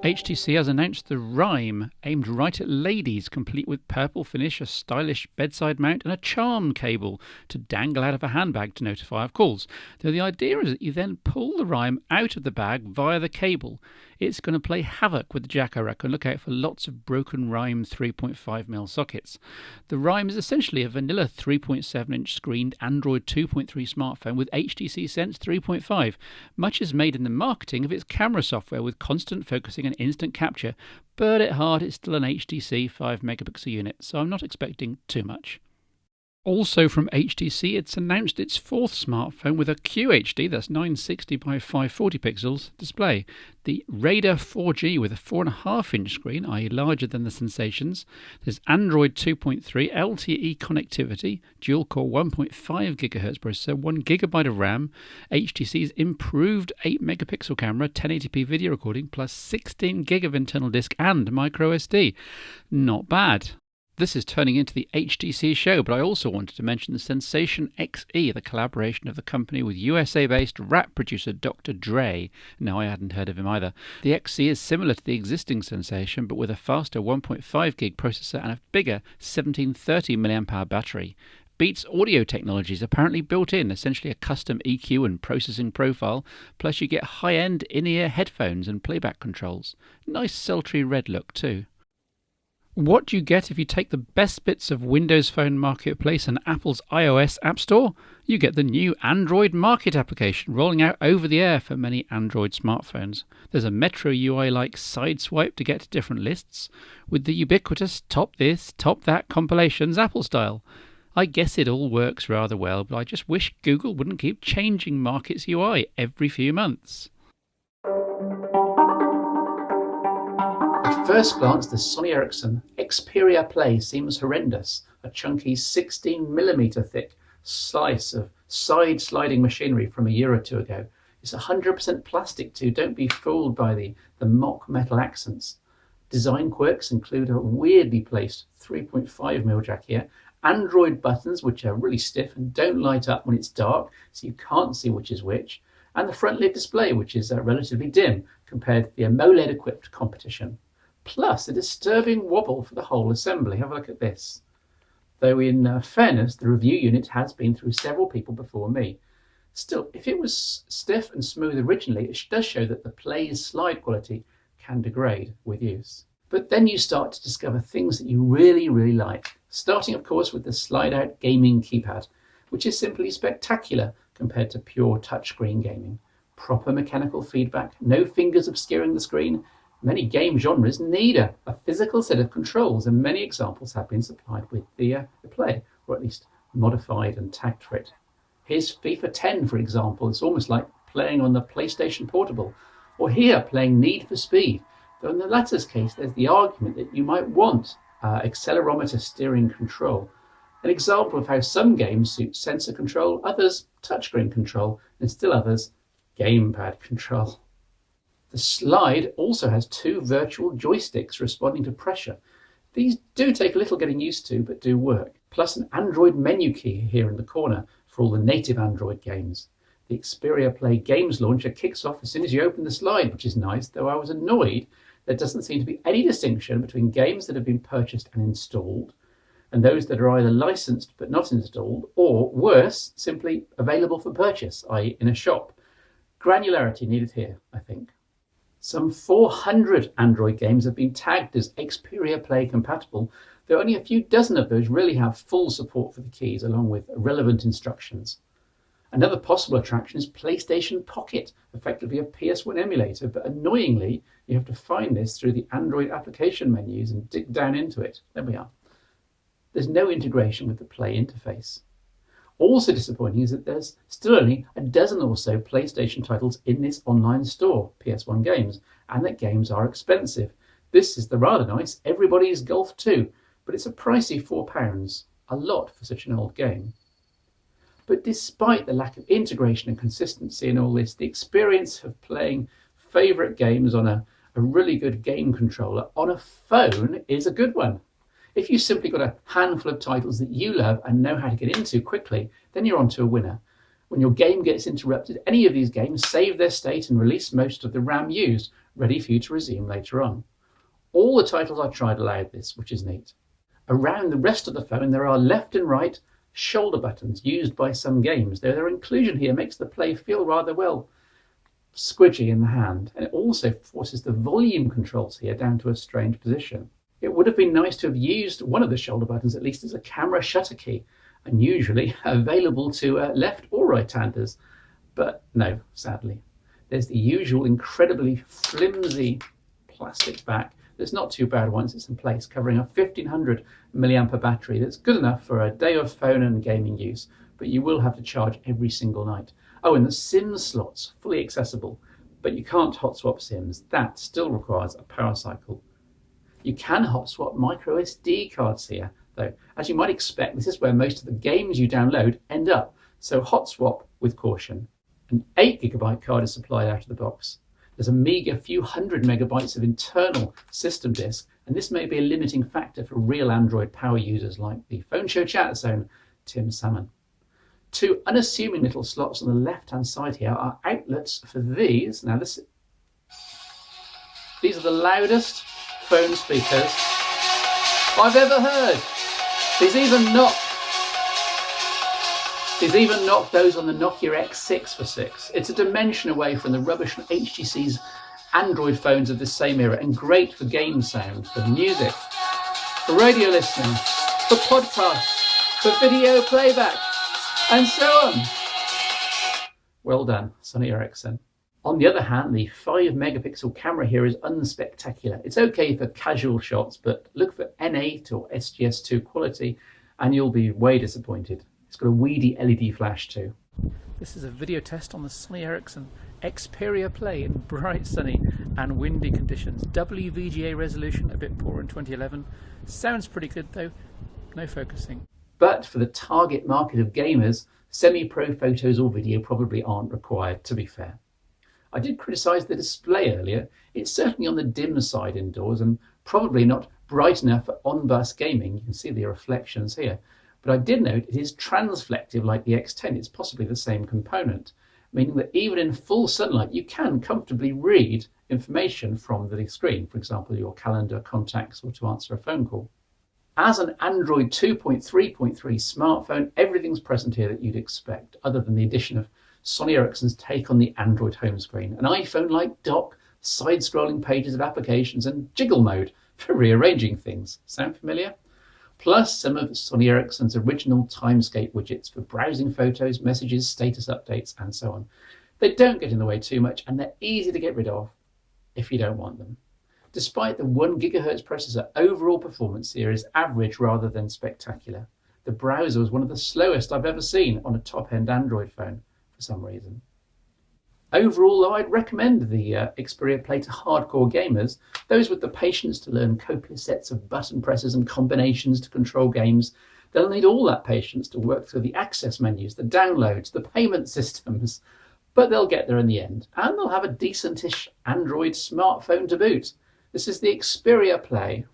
HTC has announced the Rime, aimed right at ladies, complete with purple finish, a stylish bedside mount, and a charm cable to dangle out of a handbag to notify of calls. Though the idea is that you then pull the Rime out of the bag via the cable. It's going to play havoc with the jack, I reckon. Look out for lots of broken Rime 3.5mm sockets. The Rime is essentially a vanilla 3.7-inch screened Android 2.3 smartphone with HTC Sense 3.5. Much is made in the marketing of its camera software with constant focusing and instant capture, but at heart it's still an HTC 5-megapixel unit, so I'm not expecting too much. Also from HTC, it's announced its fourth smartphone with a QHD, that's 960 by 540 pixels, display. The Radar 4G with a 4.5-inch screen, i.e. larger than the Sensations. There's Android 2.3, LTE connectivity, dual-core 1.5 GHz processor, 1 GB of RAM, HTC's improved 8-megapixel camera, 1080p video recording, plus 16 GB of internal disk and micro SD. Not bad. This is turning into the HTC show, but I also wanted to mention the Sensation XE, the collaboration of the company with USA-based rap producer Dr. Dre. No, I hadn't heard of him either. The XE is similar to the existing Sensation, but with a faster 1.5 gig processor and a bigger 1730 mAh battery. Beats audio technology is apparently built in, essentially a custom EQ and processing profile, plus you get high-end in-ear headphones and playback controls. Nice sultry red look too. What do you get if you take the best bits of Windows Phone Marketplace and Apple's iOS App Store? You get the new Android Market application rolling out over the air for many Android smartphones. There's a Metro UI-like side swipe to get to different lists, with the ubiquitous top this, top that compilations Apple style. I guess it all works rather well, but I just wish Google wouldn't keep changing Market's UI every few months. At first glance, the Sony Ericsson Xperia Play seems horrendous, a chunky 16mm thick slice of side-sliding machinery from a year or two ago. It's 100% plastic too, don't be fooled by the mock metal accents. Design quirks include a weirdly placed 3.5mm jack here, Android buttons which are really stiff and don't light up when it's dark, so you can't see which is which, and the front lid display which is relatively dim compared to the AMOLED-equipped competition. Plus a disturbing wobble for the whole assembly. Have a look at this. Though in fairness, the review unit has been through several people before me. Still, if it was stiff and smooth originally, it does show that the Play's slide quality can degrade with use. But then you start to discover things that you really, really like. Starting, of course, with the slide-out gaming keypad, which is simply spectacular compared to pure touchscreen gaming. Proper mechanical feedback, no fingers obscuring the screen. Many game genres need a physical set of controls, and many examples have been supplied with the Play, or at least modified and tagged for it. Here's FIFA 10, for example. It's almost like playing on the PlayStation Portable, or here playing Need for Speed, though in the latter's case there's the argument that you might want accelerometer steering control. An example of how some games suit sensor control, others touchscreen control, and still others gamepad control. The slide also has two virtual joysticks responding to pressure. These do take a little getting used to, but do work. Plus an Android menu key here in the corner for all the native Android games. The Xperia Play Games Launcher kicks off as soon as you open the slide, which is nice, though I was annoyed there doesn't seem to be any distinction between games that have been purchased and installed, and those that are either licensed but not installed, or worse, simply available for purchase, i.e. in a shop. Granularity needed here, I think. Some 400 Android games have been tagged as Xperia Play compatible, though only a few dozen of those really have full support for the keys, along with relevant instructions. Another possible attraction is PlayStation Pocket, effectively a PS1 emulator, but annoyingly, you have to find this through the Android application menus and dig down into it. There we are. There's no integration with the Play interface. Also disappointing is that there's still only a dozen or so PlayStation titles in this online store, PS1 games, and that games are expensive. This is the rather nice Everybody's Golf 2, but it's a pricey £4, a lot for such an old game. But despite the lack of integration and consistency in all this, the experience of playing favourite games on a really good game controller on a phone is a good one. If you simply got a handful of titles that you love and know how to get into quickly, then you're on to a winner. When your game gets interrupted, any of these games save their state and release most of the RAM used, ready for you to resume later on. All the titles I tried allowed this, which is neat. Around the rest of the phone there are left and right shoulder buttons used by some games, though their inclusion here makes the play feel rather, well, squidgy in the hand, and it also forces the volume controls here down to a strange position. It would have been nice to have used one of the shoulder buttons at least as a camera shutter key, unusually available to left or right-handers, but no, sadly. There's the usual incredibly flimsy plastic back that's not too bad once it's in place, covering a 1500 milliampere battery that's good enough for a day of phone and gaming use, but you will have to charge every single night. Oh, and the SIM slots, fully accessible, but you can't hot swap SIMs. That still requires a power cycle. You can hot swap micro SD cards here, though. As you might expect, this is where most of the games you download end up, so hot swap with caution. An 8GB card is supplied out of the box. There's a meager few hundred megabytes of internal system disk, and this may be a limiting factor for real Android power users like the Phone Show chat zone, Tim Salmon. Two unassuming little slots on the left-hand side here are outlets for these. Now these are the loudest phone speakers I've ever heard. These even knock those on the Nokia X6 for 6. It's a dimension away from the rubbish from HTC's Android phones of this same era, and great for game sound, for music, for radio listening, for podcasts, for video playback, and so on. Well done, Sony Ericsson. On the other hand, the 5-megapixel camera here is unspectacular. It's okay for casual shots, but look for N8 or SGS2 quality and you'll be way disappointed. It's got a weedy LED flash too. This is a video test on the Sony Ericsson Xperia Play in bright, sunny and windy conditions. WVGA resolution, a bit poor in 2011. Sounds pretty good though, no focusing. But for the target market of gamers, semi-pro photos or video probably aren't required, to be fair. I did criticise the display earlier. It's certainly on the dim side indoors and probably not bright enough for on-bus gaming. You can see the reflections here. But I did note it is transflective like the X10. It's possibly the same component, meaning that even in full sunlight you can comfortably read information from the screen, for example your calendar, contacts, or to answer a phone call. As an Android 2.3.3 smartphone, everything's present here that you'd expect, other than the addition of Sony Ericsson's take on the Android home screen. An iPhone-like dock, side-scrolling pages of applications, and jiggle mode for rearranging things. Sound familiar? Plus some of Sony Ericsson's original Timescape widgets for browsing photos, messages, status updates, and so on. They don't get in the way too much, and they're easy to get rid of if you don't want them. Despite the 1 GHz processor, overall performance here is average rather than spectacular. The browser was one of the slowest I've ever seen on a top-end Android phone for some reason. Overall, though, I'd recommend the Xperia Play to hardcore gamers, those with the patience to learn copious sets of button presses and combinations to control games. They'll need all that patience to work through the access menus, the downloads, the payment systems, but they'll get there in the end, and they'll have a decentish Android smartphone to boot. This is the Xperia Play